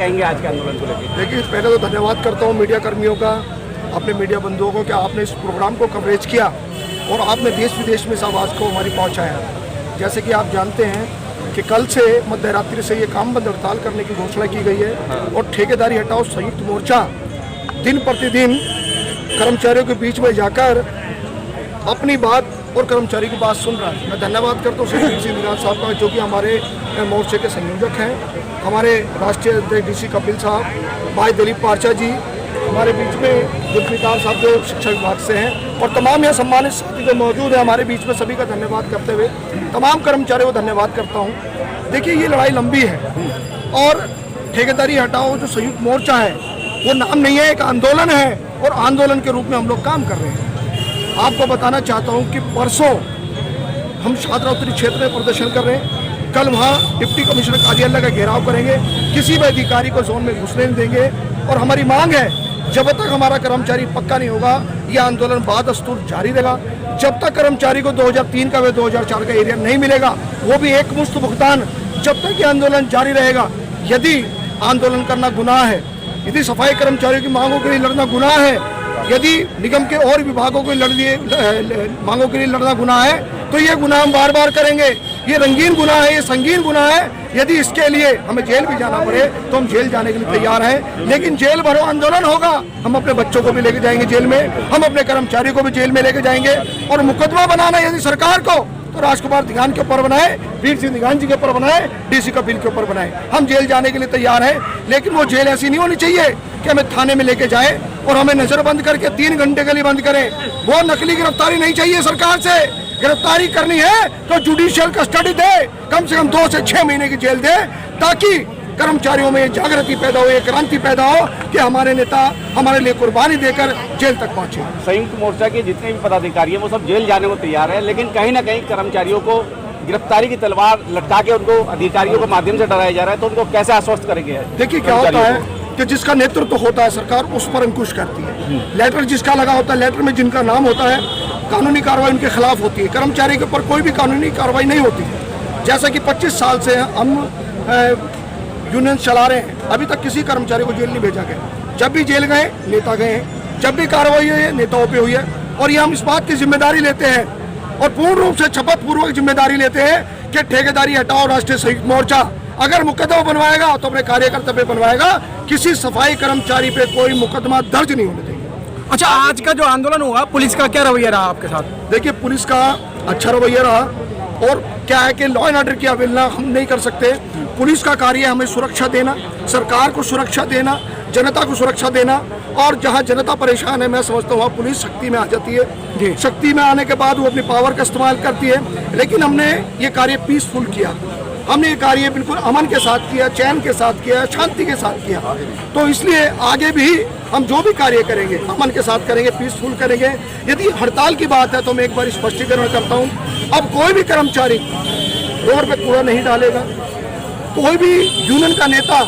कहेंगे आज के आंदोलन को लेकर? देखिए, पहले तो धन्यवाद करता हूँ मीडिया कर्मियों का, अपने मीडिया बंधुओं को कि आपने इस प्रोग्राम को कवरेज किया और आपने देश विदेश में इस आवाज़ को हमारी पहुँचाया। जैसे कि आप जानते हैं कि कल से मध्य रात्रि से ये काम बंद हड़ताल करने की घोषणा की गई है और ठेकेदारी हटाओ संयुक्त मोर्चा दिन प्रतिदिन कर्मचारियों के बीच में जाकर अपनी बात और कर्मचारी की बात सुन रहा है। मैं धन्यवाद करता हूँ श्री वीर सिंह साहब का, जो कि हमारे मोर्चे के संयोजक हैं, हमारे राष्ट्रीय अध्यक्ष DC कपिल साहब, भाई दिलीप पारचा जी, हमारे बीच में जुल्फिकार साहब जो शिक्षा विभाग से हैं, और तमाम यह सम्मानित साथी जो मौजूद है हमारे बीच में, सभी का धन्यवाद करते हुए तमाम कर्मचारियों को धन्यवाद करता हूँ। देखिए, ये लड़ाई लंबी है और ठेकेदारी हटाओ जो संयुक्त मोर्चा है वो नाम नहीं है, एक आंदोलन है और आंदोलन के रूप में हम लोग काम कर रहे हैं। आपको बताना चाहता हूं कि परसों हम शाहदरा उत्तरी क्षेत्र में प्रदर्शन कर रहे हैं। कल वहां डिप्टी कमिश्नर कार्यालय का घेराव करेंगे, किसी भी अधिकारी को जोन में घुसने नहीं देंगे और हमारी मांग है जब तक हमारा कर्मचारी पक्का नहीं होगा यह आंदोलन बादस्तूर जारी रहेगा। जब तक कर्मचारी को 2003 का व 2004 का एरिया नहीं मिलेगा, वो भी एक मुश्त भुगतान, जब तक ये आंदोलन जारी रहेगा। यदि आंदोलन करना गुनाह है, यदि सफाई कर्मचारियों की मांगों के लिए लड़ना गुनाह है, यदि निगम के और विभागों को मांगों के लिए लड़ना गुनाह है, तो ये गुनाह हम बार बार करेंगे। ये रंगीन गुनाह है, ये संगीन गुनाह है। यदि इसके लिए हमें जेल भी जाना पड़े तो हम जेल जाने के लिए तैयार हैं, लेकिन जेल भरो आंदोलन होगा। हम अपने बच्चों को भी लेके जाएंगे जेल में, हम अपने कर्मचारियों को भी जेल में लेके जाएंगे। और मुकदमा बनाना यदि सरकार को तो राजकुमार दिगान के ऊपर बनाए, वीर सिंह दिगान जी के ऊपर बनाए, DC कपिल के ऊपर बनाए। हम जेल जाने के लिए तैयार हैं, लेकिन वो जेल ऐसी नहीं होनी चाहिए कि हमें थाने में लेके जाए और हमें नजरबंद करके 3 घंटे के लिए बंद करें। वो नकली गिरफ्तारी नहीं चाहिए सरकार से। गिरफ्तारी करनी है तो जुडिशियल कस्टडी दे, कम से कम 2 से 6 महीने की जेल दे, ताकि कर्मचारियों में जागृति पैदा हो, क्रांति पैदा हो कि हमारे नेता हमारे लिए कुर्बानी देकर जेल तक पहुंचे। संयुक्त मोर्चा के जितने भी पदाधिकारी हैं वो सब जेल जाने को तैयार है, लेकिन कहीं ना कहीं कर्मचारियों को गिरफ्तारी की तलवार लटका के उनको अधिकारियों के माध्यम से डराया जा रहा है, तो उनको कैसे आश्वस्त करेंगे? देखिए, क्या होता है कि जिसका नेतृत्व होता है सरकार उस पर अंकुश करती है। लेटर जिसका लगा होता है, लेटर में जिनका नाम होता है, कानूनी कार्रवाई उनके खिलाफ होती है। कर्मचारी के ऊपर कोई भी कानूनी कार्रवाई नहीं होती। जैसा कि 25 साल से हम यूनियन चला रहे हैं, अभी तक किसी कर्मचारी को जेल नहीं भेजा गया। जब भी जेल गए नेता गए हैं, जब भी कार्रवाई हुई है नेताओं पे हुई है, और ये हम इस बात की जिम्मेदारी लेते हैं और पूर्ण रूप से शपथ पूर्वक जिम्मेदारी लेते हैं कि ठेकेदारी हटाओ राष्ट्रीय संयुक्त मोर्चा अगर मुकदमा बनवाएगा तो अपने कार्यकर्ता पे बनवाएगा, किसी सफाई कर्मचारी पे कोई मुकदमा दर्ज नहीं होने देंगे। अच्छा, आज का जो आंदोलन हुआ, पुलिस का क्या रवैया रहा आपके साथ? देखिए, पुलिस का अच्छा रवैया रहा, और क्या है कि लॉ एंड ऑर्डर की अवहेलना हम नहीं कर सकते। पुलिस का कार्य हमें सुरक्षा देना, सरकार को सुरक्षा देना, जनता को सुरक्षा देना, और जहां जनता परेशान है मैं समझता हूँ पुलिस शक्ति में आ जाती है। शक्ति में आने के बाद वो अपनी पावर का इस्तेमाल करती है, लेकिन हमने ये कार्य पीसफुल किया। हमने ये कार्य बिल्कुल अमन के साथ किया, चैन के साथ किया, शांति के साथ किया। तो इसलिए आगे भी हम जो भी कार्य करेंगे अमन के साथ करेंगे, पीसफुल करेंगे। यदि हड़ताल की बात है तो मैं एक बार स्पष्टीकरण करता हूँ, अब कोई भी कर्मचारी रोड पे कूड़ा नहीं डालेगा, कोई भी यूनियन का नेता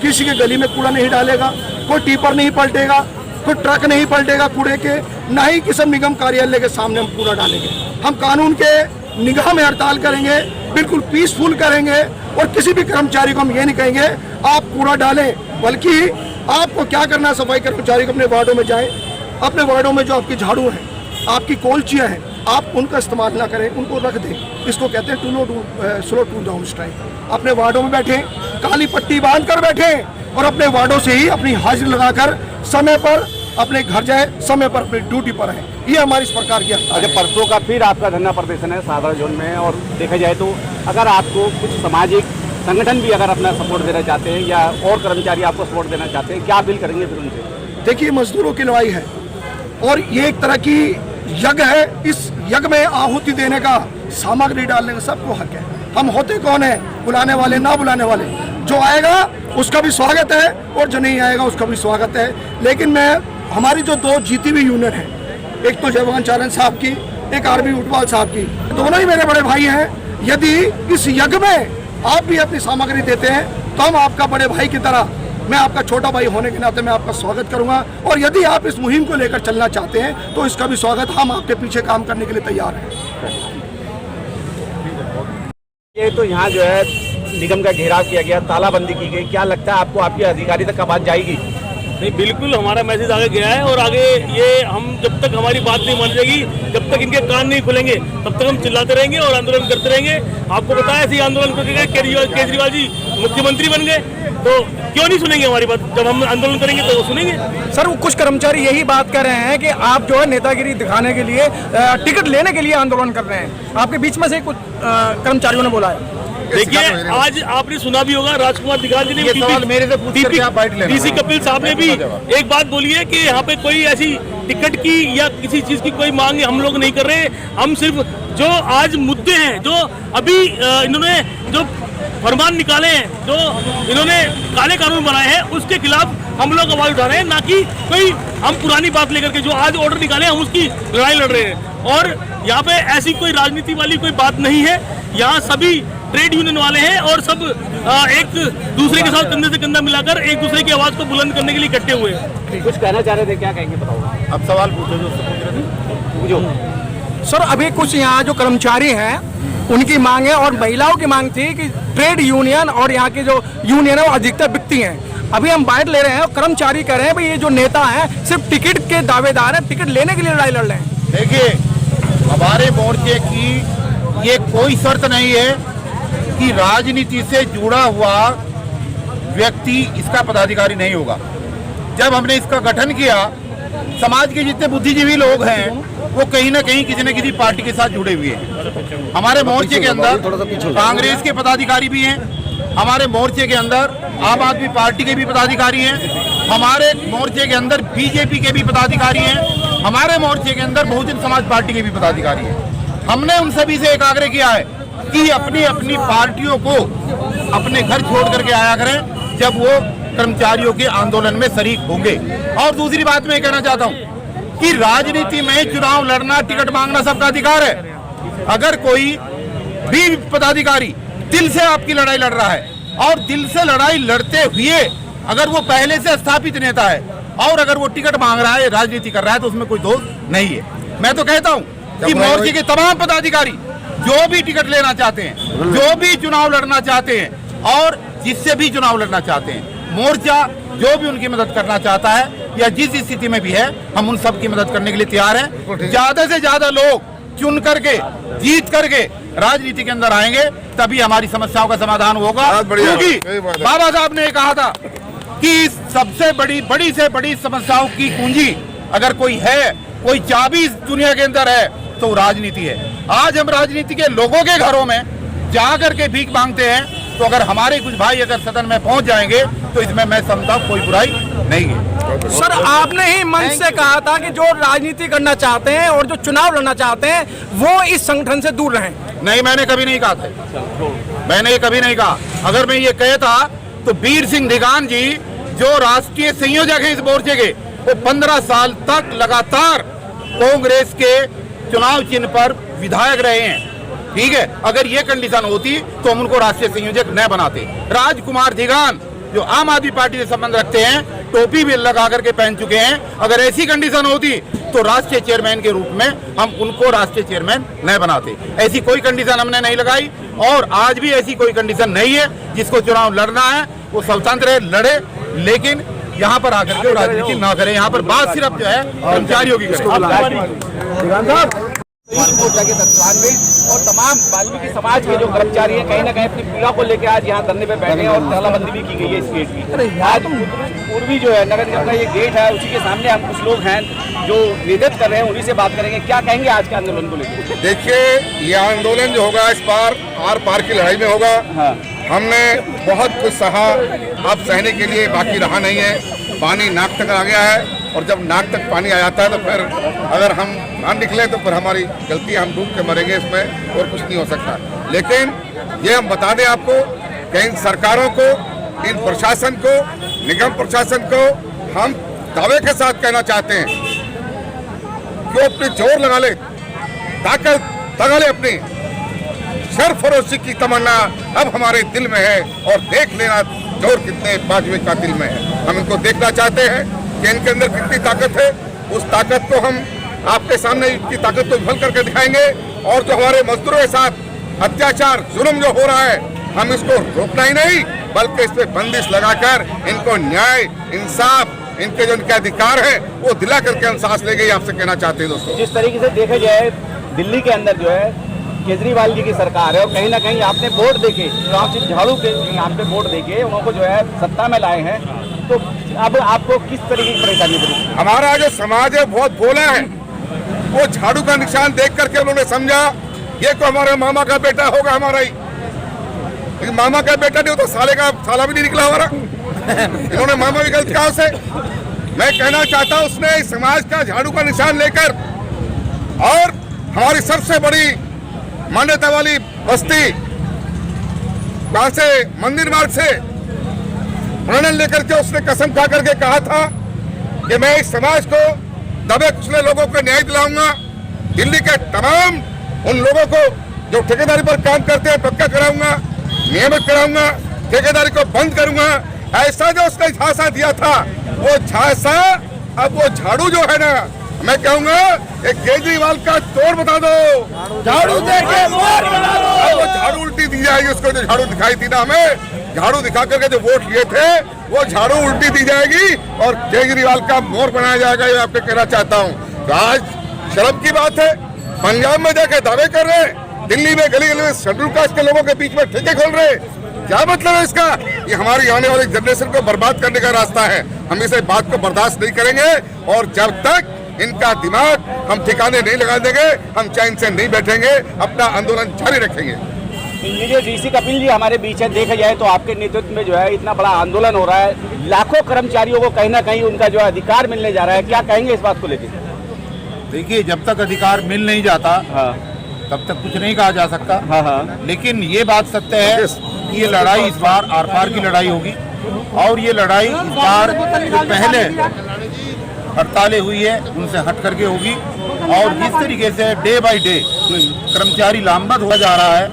किसी के गली में कूड़ा नहीं डालेगा, कोई टिपर नहीं पलटेगा, कोई ट्रक नहीं पलटेगा कूड़े के, ना ही किसी निगम कार्यालय के सामने हम कूड़ा डालेंगे। हम कानून के निगाह में हड़ताल करेंगे, बिल्कुल पीसफुल करेंगे, और किसी भी कर्मचारी को हम ये नहीं कहेंगे आप कूड़ा डालें, बल्कि आपको क्या करना है, सफाई कर्मचारी को अपने वार्डों में जाएं, अपने वार्डों में जो आपकी झाड़ू हैं, आपकी कोलचियाँ हैं, आप उनका इस्तेमाल ना करें, उनको रख दें। इसको कहते हैं स्लो टू डाउन स्ट्राइक। अपने वार्डों में बैठें, काली पट्टी बांध कर बैठें और अपने वार्डों से ही अपनी हाजिरी लगाकर समय पर अपने घर जाए, समय पर अपनी ड्यूटी पर है। ये हमारी इस प्रकार की। अच्छा, परसों का फिर आपका धरना प्रदर्शन है शाहदरा जोन में, और देखा जाए तो अगर आपको कुछ सामाजिक संगठन भी अगर अपना सपोर्ट देना चाहते हैं या और कर्मचारी आपको सपोर्ट देना चाहते हैं, क्या अपील करेंगे फिर उनसे? देखिए, मजदूरों की लड़ाई है और ये एक तरह की यज्ञ है। इस यज्ञ में आहुति देने का, सामग्री डालने का सबको हक है। हम होते कौन है? बुलाने वाले, ना बुलाने वाले। जो आएगा उसका भी स्वागत है और जो नहीं आएगा उसका भी स्वागत है। लेकिन मैं हमारी जो 2 जीती हुई यूनियन है, एक तो जयभगवान चारण साहब की, एक आरबी उटवाल साहब की, दोनों ही मेरे बड़े भाई हैं। यदि इस यज्ञ में आप भी अपनी सामग्री देते हैं तो हम आपका बड़े भाई की तरह, मैं आपका छोटा भाई होने के नाते मैं आपका स्वागत करूंगा। और यदि आप इस मुहिम को लेकर चलना चाहते हैं तो इसका भी स्वागत, हम आपके पीछे काम करने के लिए तैयार हैं। ये तो यहाँ जो है निगम का घेराव किया गया, तालाबंदी की गई, क्या लगता है आपको आपके अधिकारी तक आवाज जाएगी? नहीं, बिल्कुल हमारा मैसेज आगे गया है और आगे ये हम जब तक हमारी बात नहीं मान जाएगी, जब तक इनके कान नहीं खुलेंगे, तब तक हम चिल्लाते रहेंगे और आंदोलन करते रहेंगे। आपको पता है ऐसे आंदोलन करके केजरीवाल जी मुख्यमंत्री बन गए, तो क्यों नहीं सुनेंगे हमारी बात? जब हम आंदोलन करेंगे तो वो सुनेंगे। सर, वो कुछ कर्मचारी यही बात कर रहे हैं कि आप जो है नेतागिरी दिखाने के लिए टिकट लेने के लिए आंदोलन कर रहे हैं। आपके बीच में से कुछ कर्मचारियों ने बोला है। देखिए, आज आपने सुना भी होगा, राजकुमार दिगाल जी ने डीसी कपिल साहब ने भी एक बात बोली है कि यहाँ पे कोई ऐसी टिकट की या किसी चीज की कोई मांग हम लोग नहीं कर रहे। हम सिर्फ जो आज मुद्दे हैं, जो अभी इन्होंने जो फरमान निकाले हैं, जो इन्होंने काले कानून बनाए हैं, उसके खिलाफ हम लोग आवाज उठा रहे हैं, ना कि कोई हम पुरानी बात लेकर के जो आज ऑर्डर निकाले हम उसकी लड़ाई लड़ रहे हैं। और यहाँ पे ऐसी कोई राजनीति वाली कोई बात नहीं है। यहाँ सभी ट्रेड यूनियन वाले हैं और सब एक दूसरे के साथ कंधे से कंधा मिलाकर एक दूसरे की आवाज को बुलंद करने के लिए इकट्ठे हुए हैं। कुछ कहना चाह रहे थे, क्या कहेंगे बताओ? अब सवाल पूछो जो पूछ रहे थे। पूछो। सर, अभी कुछ यहाँ जो कर्मचारी हैं उनकी मांग है और महिलाओं की मांग थी कि ट्रेड यूनियन और यहाँ की जो यूनियन है वो अधिकतर बिकती हैं। अभी हम बाइट ले रहे हैं और कर्मचारी कह रहे हैं भाई ये जो नेता हैं सिर्फ टिकट के दावेदार हैं, टिकट लेने के लिए लड़ाई लड़ रहे हैं। देखिए, हमारे मोर्चे की ये कोई शर्त नहीं है कि राजनीति से जुड़ा हुआ व्यक्ति इसका पदाधिकारी नहीं होगा। जब हमने इसका गठन किया, समाज के जितने बुद्धिजीवी लोग हैं वो कहीं ना कहीं किसी न किसी पार्टी के साथ जुड़े हुए हैं। हमारे मोर्चे के अंदर कांग्रेस के पदाधिकारी भी हैं, हमारे मोर्चे के अंदर आम आदमी पार्टी के भी पदाधिकारी हैं, हमारे मोर्चे के अंदर बीजेपी के भी पदाधिकारी हैं, हमारे मोर्चे के अंदर बहुजन समाज पार्टी के भी पदाधिकारी हैं। हमने उन सभी से एक आग्रह किया है कि अपनी अपनी पार्टियों को अपने घर छोड़ करके आया करें जब वो कर्मचारियों के आंदोलन में शरीक होंगे। और दूसरी बात मैं कहना चाहता हूं कि राजनीति में चुनाव लड़ना, टिकट मांगना सबका अधिकार है। अगर कोई भी पदाधिकारी दिल से आपकी लड़ाई लड़ रहा है और दिल से लड़ाई लड़ते हुए अगर वो पहले से स्थापित नेता है और अगर वो टिकट मांग रहा है, राजनीति कर रहा है, तो उसमें कोई दोष नहीं है। मैं तो कहता हूं कि मोर्चे के तमाम पदाधिकारी जो भी टिकट लेना चाहते हैं, जो भी चुनाव लड़ना चाहते हैं और जिससे भी चुनाव लड़ना चाहते हैं, मोर्चा जो भी उनकी मदद करना चाहता है या जिस स्थिति में भी है, हम उन सब की मदद करने के लिए तैयार हैं। ज्यादा से ज्यादा लोग चुन करके, जीत करके राजनीति के अंदर आएंगे, तभी हमारी समस्याओं का समाधान होगा। क्योंकि बाबा साहब ने कहा था कि सबसे बड़ी से बड़ी समस्याओं की कुंजी अगर कोई है, कोई चाबी इस दुनिया के अंदर है तो राजनीति है। आज हम राजनीति के लोगों के घरों में जा करके भीख मांगते हैं, तो अगर हमारे कुछ भाई अगर सदन में पहुंच जाएंगे तो इसमें मैं समझता हूं कोई बुराई नहीं है। सर, आपने ही मंच से कहा था कि जो राजनीति करना चाहते हैं और जो चुनाव लड़ना चाहते हैं वो इस संगठन से दूर रहें। नहीं, मैंने कभी नहीं कहा था, मैंने ये कभी नहीं कहा। अगर मैं ये कहता तो वीर सिंह दिगान जी जो राष्ट्रीय संयोजक है इस मोर्चे के, वो 15 साल तक लगातार कांग्रेस के चुनाव चिन्ह पर विधायक रहे हैं। ठीक है, अगर ये कंडीशन होती तो हम उनको राष्ट्रीय संयोजक न बनाते। राजकुमार दिगान जो आम आदमी पार्टी से संबंध रखते हैं, टोपी भी लगा करके पहन चुके हैं, अगर ऐसी कंडीशन होती तो राष्ट्रीय चेयरमैन के रूप में हम उनको राष्ट्रीय चेयरमैन न बनाते। ऐसी कोई कंडीशन हमने नहीं लगाई और आज भी ऐसी कोई कंडीशन नहीं है। जिसको चुनाव लड़ना है वो स्वतंत्र है, लड़े, लेकिन यहाँ पर आकर के राजनीति ना करें। यहाँ पर बात सिर्फ जो है कर्मचारियों की करें। इस मोर्चा के तत्वान में और तमाम वाल्मीकि समाज के जो कर्मचारी हैं कहीं ना कहीं अपनी पीड़ा को लेकर आज यहाँ धरने पे बैठे हैं और तालाबंदी भी की गई है इस गेट की। आज पूर्वी जो है नगर निगम का ये गेट है, उसी के सामने हम कुछ लोग हैं जो नेतृत्व कर रहे हैं, उन्हीं से बात करेंगे। क्या कहेंगे आज के आंदोलन को लेकर? देखिए, ये आंदोलन जो होगा इस बार आर पार की लड़ाई में होगा। हाँ। हमने बहुत कुछ सहा, अब सहने के लिए बाकी रहा नहीं है। पानी नाक तक आ गया है और जब नाक तक पानी आ जाता है तो फिर अगर हम ना निकले तो फिर हमारी गलती, हम डूब के मरेंगे, इसमें और कुछ नहीं हो सकता। लेकिन ये हम बता दें आपको कि इन सरकारों को, इन प्रशासन को, निगम प्रशासन को हम दावे के साथ कहना चाहते हैं कि अपनी जोर लगा ले, ताकत लगा ले, अपनी सरफरोशी की तमन्ना अब हमारे दिल में है और देख लेना जोर कितने बाजवे का दिल में है। हम इनको देखना चाहते हैं कि इनके अंदर कितनी ताकत है। उस ताकत को हम आपके सामने इनकी ताकत को विफल करके दिखाएंगे और जो हमारे मजदूरों के साथ अत्याचार, जुल्म जो हो रहा है, हम इसको रोकना ही नहीं बल्कि इस पे बंदिश लगाकर इनको न्याय इंसाफ इनके जो इनके अधिकार है वो दिला करके हम सांस ले गए, आपसे कहना चाहते हैं दोस्तों। जिस तरीके से देखा जाए दिल्ली के अंदर जो है केजरीवाल जी की सरकार है और कहीं ना कहीं आपने वोट देके चुनाव चिन्ह झाड़ू के यहाँ पे वोट देके उनको जो है सत्ता में लाए हैं, तो अब आपको किस तरीके की परेशानी पड़ी? हमारा जो समाज है बहुत भोला है, वो झाड़ू का निशान देख करके उन्होंने समझा ये तो हमारे मामा का बेटा होगा हमारा ही, लेकिन मामा का बेटा नहीं होता साले का साला भी नहीं निकला हमारा। इन्होंने मामा भी गलत कहा से। मैं कहना चाहता हूं उसने इस समाज का झाड़ू का निशान लेकर और हमारी सबसे बड़ी मान्यता वाली बस्ती वहां से मंदिर मार्ग से प्रणन लेकर के उसने कसम खा करके कहा था कि मैं इस समाज को दबे कुचले लोगों को न्याय दिलाऊंगा, दिल्ली के तमाम उन लोगों को जो ठेकेदारी पर काम करते हैं पक्का कराऊंगा, नियमित कराऊंगा, ठेकेदारी को बंद करूंगा। ऐसा जो उसने झांसा दिया था वो झांसा अब वो झाड़ू जो है ना, मैं कहूंगा एक केजरीवाल का तोड़ बता दो, झाड़ू देके वो झाड़ू उल्टी दी जाएगी उसको, जो झाड़ू दिखाई थी ना हमें, झाड़ू दिखा करके जो वोट लिए थे वो झाड़ू उल्टी दी जाएगी और केजरीवाल का मोर बनाया जाएगा, ये आपको कहना चाहता हूँ। तो आज शर्म की बात है, पंजाब में जाके दावे कर रहे हैं, दिल्ली में गली गली में शेड्यूल कास्ट के लोगों के बीच में ठेके खोल रहे हैं, क्या मतलब है इसका? ये हमारी आने वाली जनरेशन को बर्बाद करने का रास्ता है। हम इस बात को बर्दाश्त नहीं करेंगे और जब तक इनका दिमाग हम ठिकाने नहीं लगा देंगे हम चैन से नहीं बैठेंगे, अपना आंदोलन जारी रखेंगे। ये जो डीसी कपिल जी हमारे बीच है, देखा जाए तो आपके नेतृत्व में जो है इतना बड़ा आंदोलन हो रहा है, लाखों कर्मचारियों को कहीं ना कहीं उनका जो अधिकार मिलने जा रहा है, क्या कहेंगे इस बात को लेकर? देखिए, जब तक अधिकार मिल नहीं जाता तब तक कुछ नहीं कहा जा सकता। लेकिन ये बात सत्य है कि ये लड़ाई इस बार आर पार की लड़ाई होगी और ये लड़ाई इस बार जो पहले हड़तालें हुई है उनसे हट करके होगी। और जिस तरीके से डे बाय डे कर्मचारी लामबंद हो जा रहा है,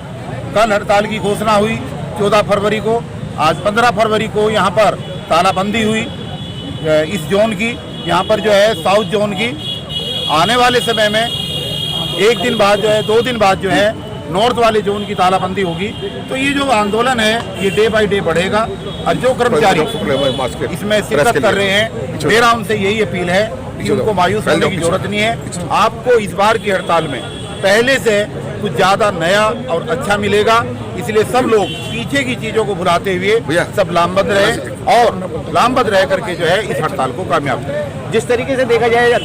कल हड़ताल की घोषणा हुई 14 फरवरी को, आज 15 फरवरी को यहाँ पर तालाबंदी हुई इस जोन की, यहाँ पर जो है साउथ जोन की। आने वाले समय में एक दिन बाद जो है 2 दिन बाद जो है नॉर्थ वाले जोन की तालाबंदी होगी। तो ये जो आंदोलन है ये डे बाय डे बढ़ेगा और जो कर्मचारी इसमें शिरकत कर रहे हैं, मेरा उनसे यही अपील है कि उनको मायूस होने की जरूरत नहीं है। आपको इस बार की हड़ताल में पहले से कुछ ज्यादा नया और अच्छा मिलेगा, इसलिए सब लोग पीछे की चीजों को भुलाते हुए सब लामबंद रहे और लामबंद रह करके जो है इस हड़ताल को कामयाब करें। जिस तरीके से देखा जाए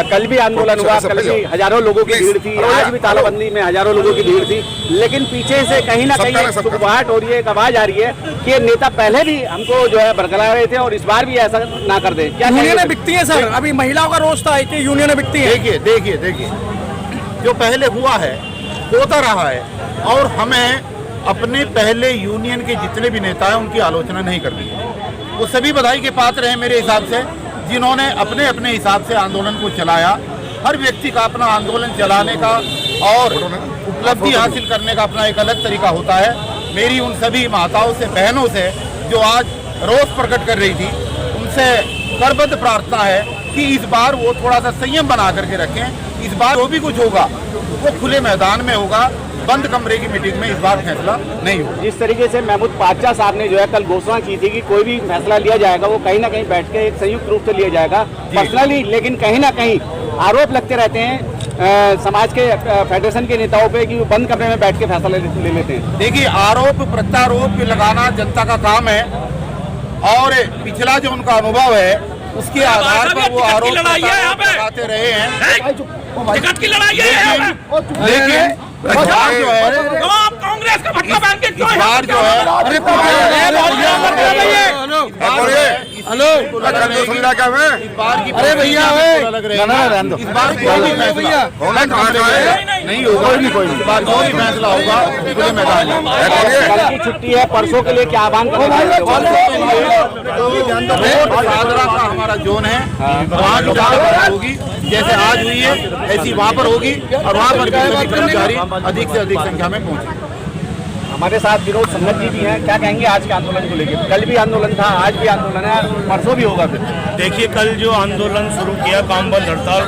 कल भी आंदोलन हुआ, कल भी हजारों लोगों की भीड़ थी, आज भी तालाबंदी में हजारों लोगों की भीड़ थी, लेकिन पीछे से कहीं ना कहीं सुखवाहट हो रही है, एक आवाज आ रही है कि नेता पहले भी हमको जो है बरकरार रहे थे और इस बार भी ऐसा ना कर दे। क्या यूनियनें बिकती है सर? अभी महिलाओं का रोज था कि यूनियनें बिकती है। देखिए जो पहले हुआ है होता रहा है और हमें अपने पहले यूनियन के जितने भी नेता हैं उनकी आलोचना नहीं करनी है। वो सभी बधाई के पात्र हैं मेरे हिसाब से, जिन्होंने अपने अपने हिसाब से आंदोलन को चलाया। हर व्यक्ति का अपना आंदोलन चलाने का और उपलब्धि हासिल करने का अपना एक अलग तरीका होता है। मेरी उन सभी माताओं से, बहनों से जो आज रोष प्रकट कर रही थी, उनसे करबद्ध प्रार्थना है कि इस बार वो थोड़ा सा संयम बना करके रखें। इस बार जो भी कुछ होगा वो खुले मैदान में होगा, बंद कमरे की मीटिंग में इस बार फैसला नहीं होगा। जिस तरीके से महमूद पाचा साहब ने जो है कल घोषणा की थी कि कोई भी फैसला लिया जाएगा वो कहीं ना कहीं बैठ के एक संयुक्त रूप से लिया जाएगा पर्सनली, लेकिन कहीं ना कहीं आरोप लगते रहते हैं समाज के फेडरेशन के नेताओं पे कि वो बंद कमरे में बैठ के फैसला ले लेते हैं। देखिए, आरोप प्रत्यारोप लगाना जनता का काम है और पिछला जो उनका अनुभव है उसके आधार पर वो आरोप लगाते रहे हैं। टिकट की लड़ाई है। लेकिन बार जो है आप कांग्रेस का भट्टा पहन के क्यों इस बार जो है इस बार की अरे भैया अलग रहेगा। इस बार कोई भी फैसला नहीं होगा, इस बार जो भी फैसला होगा खुले मैदान में। कल की छुट्टी है, परसों के लिए क्या आह्वान करेंगे? सादरा का हमारा जोन है, वहाँ की जांच होगी, जैसे आज हुई है ऐसी वहाँ पर होगी और वहाँ पर कर्मचारी अधिक से अधिक संख्या में पहुँचे। हमारे साथ विनोद संगत जी भी हैं, क्या कहेंगे आज के आंदोलन को लेकर? कल भी आंदोलन था, आज भी आंदोलन है, परसों भी होगा फिर। देखिए, कल जो आंदोलन शुरू किया काम बंद हड़ताल,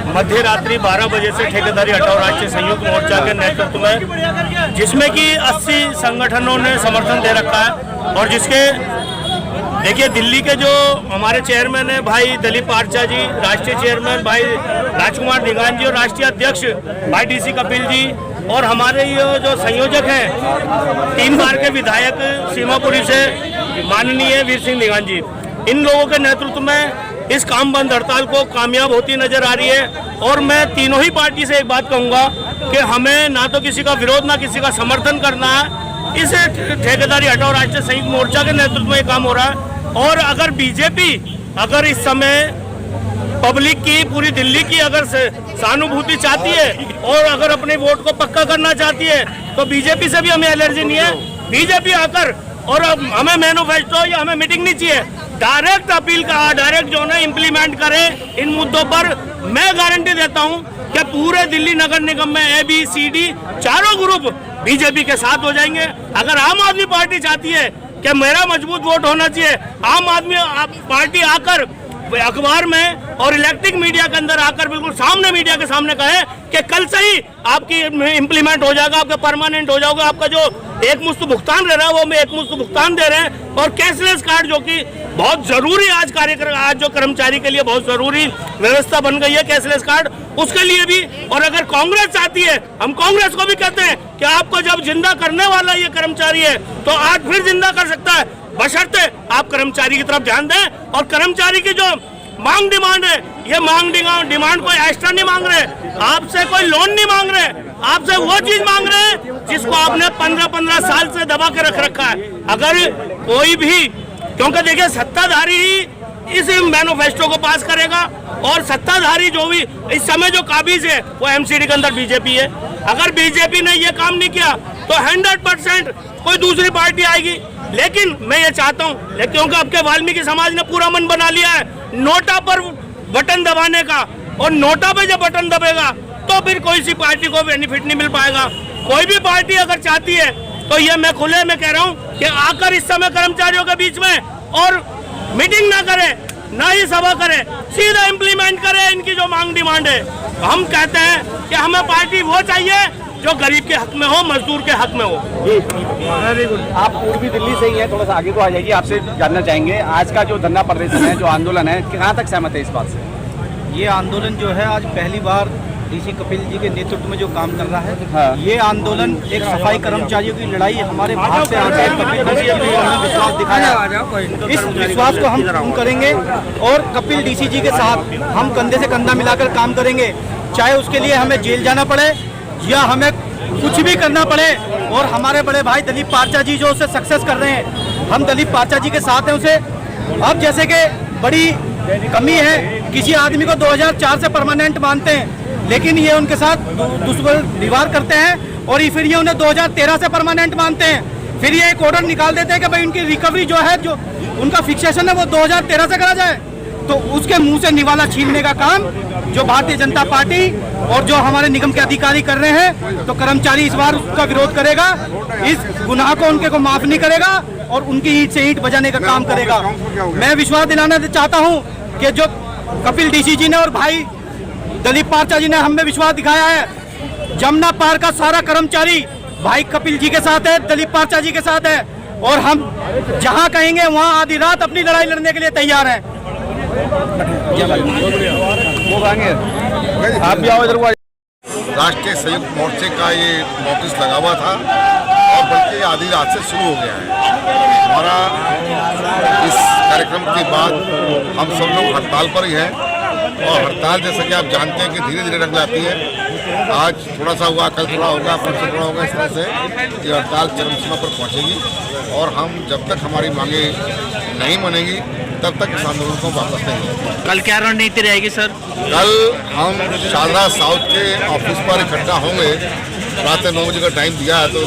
मध्य रात्रि 12 बजे से ठेकेदारी हटाओ राष्ट्रीय संयुक्त मोर्चा के नेतृत्व में, जिसमें कि 80 संगठनों ने समर्थन दे रखा है। और जिसके देखिए दिल्ली के जो हमारे चेयरमैन है भाई दिलीप आर्चा जी, राष्ट्रीय चेयरमैन भाई राजकुमार दिगान जी और राष्ट्रीय अध्यक्ष भाई DC कपिल जी, और हमारे ये जो संयोजक हैं 3 बार के विधायक सीमापुरी से माननीय वीर सिंह दिगान जी, इन लोगों के नेतृत्व में इस काम बंद हड़ताल को कामयाब होती नजर आ रही है। और मैं तीनों ही पार्टी से एक बात कहूंगा कि हमें ना तो किसी का विरोध ना किसी का समर्थन करना है। इस ठेकेदारी हटाओ राष्ट्रीय संयुक्त मोर्चा के नेतृत्व में ये काम हो रहा है। और अगर बीजेपी अगर इस समय पब्लिक की, पूरी दिल्ली की अगर सहानुभूति चाहती है और अगर अपने वोट को पक्का करना चाहती है तो बीजेपी से भी हमें एलर्जी नहीं है। बीजेपी आकर और हमें मैनिफेस्टो या हमें मीटिंग नहीं चाहिए, डायरेक्ट अपील का डायरेक्ट जो है इंप्लीमेंट करें इन मुद्दों पर। मैं गारंटी देता हूं कि पूरे दिल्ली नगर निगम में ABCD चारों ग्रुप बीजेपी के साथ हो जाएंगे। अगर आम आदमी पार्टी चाहती है कि मेरा मजबूत वोट होना चाहिए, आम आदमी पार्टी आकर अखबार में और इलेक्ट्रिक मीडिया के अंदर आकर बिल्कुल सामने मीडिया के सामने कहे कि कल से ही आपकी इंप्लीमेंट हो जाएगा, आपका परमानेंट हो जाएगा, आपका जो एक मुश्त भुगतान रह रहा है वो हम एक मुश्त भुगतान दे रहे हैं। और कैशलेस कार्ड जो कि बहुत जरूरी आज कार्यक्रम, आज जो कर्मचारी के लिए बहुत जरूरी व्यवस्था बन गई है कैशलेस कार्ड, उसके लिए भी। और अगर कांग्रेस चाहती है, हम कांग्रेस को भी कहते हैं कि आपको जब जिंदा करने वाला ये कर्मचारी है तो आज फिर जिंदा कर सकता है, बशर्ते आप कर्मचारी की तरफ ध्यान दें। और कर्मचारी की जो मांग डिमांड है, ये मांग डिमांड कोई एक्स्ट्रा नहीं मांग रहे, आपसे कोई लोन नहीं मांग रहे, आपसे वो चीज मांग रहे हैं जिसको आपने 15-15 साल से दबा के रख रखा है। अगर कोई भी, क्योंकि देखिए सत्ताधारी ही इस मैनिफेस्टो को पास करेगा और सत्ताधारी जो भी इस समय जो काबिज है वो MCD के अंदर बीजेपी है। अगर बीजेपी ने ये काम नहीं किया तो 100% कोई दूसरी पार्टी आएगी। लेकिन मैं ये चाहता हूँ, क्योंकि आपके वाल्मीकि समाज ने पूरा मन बना लिया है नोटा पर बटन दबाने का, और नोटा पे जब बटन दबेगा तो फिर कोई सी पार्टी को बेनिफिट नहीं मिल पाएगा। कोई भी पार्टी अगर चाहती है तो ये मैं खुले में कह रहा हूँ कि आकर इस समय कर्मचारियों के बीच में और मीटिंग ना करे, ना ही सभा करे, सीधा इम्प्लीमेंट करे इनकी जो मांग डिमांड है। हम कहते हैं कि हमें पार्टी वो चाहिए जो गरीब के हक में हो, मजदूर के हक में हो। आप पूर्वी दिल्ली से ही हैं, थोड़ा सा आगे को आ जाइए, आपसे जानना चाहेंगे आज का जो धरना प्रदर्शन है, जो आंदोलन है, कहाँ तक सहमत है इस बात से? ये आंदोलन जो है आज पहली बार DC कपिल जी के नेतृत्व में जो काम कर रहा है, हाँ। ये आंदोलन एक सफाई कर्मचारियों की लड़ाई हमारे बाहर से आके कपिल DC जी ने हमें विश्वास दिखाया, इस विश्वास को हम करेंगे और कपिल DC जी के साथ हम कंधे से कंधा मिलाकर काम करेंगे, चाहे उसके लिए हमें जेल जाना पड़े या हमें कुछ भी करना पड़े। और हमारे बड़े भाई दिलीप पार्चा जी जो उसे सक्सेस कर रहे हैं, हम दिलीप पार्चा जी के साथ हैं उसे। अब जैसे कि बड़ी कमी है, किसी आदमी को 2004 से परमानेंट मानते हैं लेकिन ये उनके साथ दुष्व्यवहार करते हैं और फिर ये उन्हें 2013 से परमानेंट मानते हैं। फिर ये एक ऑर्डर निकाल देते हैं कि भाई उनकी रिकवरी जो है, जो उनका फिक्सेशन है वो 2013 से करा जाए। तो उसके मुंह से निवाला छीनने का काम जो भारतीय जनता पार्टी और जो हमारे निगम के अधिकारी कर रहे हैं, तो कर्मचारी इस बार उसका विरोध करेगा, इस गुनाह को उनके को माफ नहीं करेगा और उनकी ईंट से ईंट बजाने का काम करेगा। मैं विश्वास दिलाना चाहता हूँ कि जो कपिल DC जी ने और भाई दिलीप पार्चा जी ने हमें विश्वास दिखाया है, जमुना पार का सारा कर्मचारी भाई कपिल जी के साथ है, दिलीप पार्चा जी के साथ है और हम जहां कहेंगे वहां आधी रात अपनी लड़ाई लड़ने के लिए तैयार हैं। आप भी आओ इधर को। राष्ट्रीय संयुक्त मोर्चे का ये नोटिस लगा हुआ था और बल्कि आधी रात से शुरू हो गया है। हमारा इस कार्यक्रम के बाद हम सब लोग हड़ताल पर ही हैं और हड़ताल जैसा कि आप जानते हैं कि धीरे धीरे रंग लाती है। आज थोड़ा सा हुआ, कल थोड़ा होगा, परसों थोड़ा होगा, इस तरह से ये हड़ताल चरम सीमा पर पहुंचेगी और हम जब तक हमारी मांगे नहीं बनेगी तब तक इस आंदोलन को वापस नहीं लेंगे। कल क्या रणनीति रहेगी सर? कल हम शारदा साउथ के ऑफिस पर इकट्ठा होंगे, रात 9 बजे का टाइम दिया है तो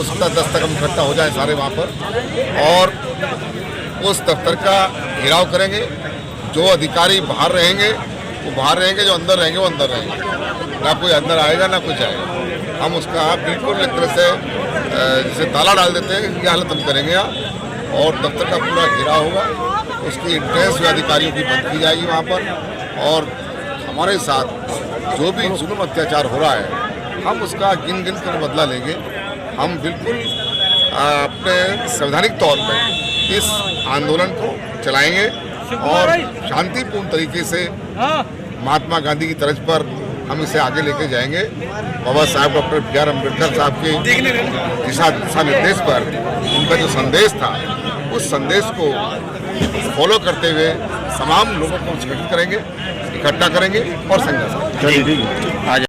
उस 10 तक हम इकट्ठा हो जाए सारे वहाँ पर और उस दफ्तर का घेराव करेंगे। जो अधिकारी बाहर रहेंगे वो बाहर रहेंगे, जो अंदर रहेंगे वो अंदर रहेंगे, ना कोई अंदर आएगा ना कोई जाएगा। हम उसका बिल्कुल एक तरह से जैसे ताला डाल देते हैं ये हालत हम करेंगे यहाँ और दफ्तर का पूरा घेराव होगा, उसकी एंट्रेंस जो अधिकारियों की बंद की जाएगी वहाँ पर और हमारे साथ जो भी जुल्म अत्याचार हो रहा है हम उसका गिन गिन कर बदला लेंगे। हम बिल्कुल अपने संवैधानिक तौर पर इस आंदोलन को चलाएंगे और शांतिपूर्ण तरीके से महात्मा गांधी की तर्ज पर हम इसे आगे लेके जाएंगे। बाबा साहब डॉक्टर B.R. अम्बेडकर साहब के दिशा निर्देश पर उनका जो संदेश था उस संदेश को फॉलो करते हुए तमाम लोगों को संगठित करेंगे, इकट्ठा करेंगे और संघर्ष करेंगे।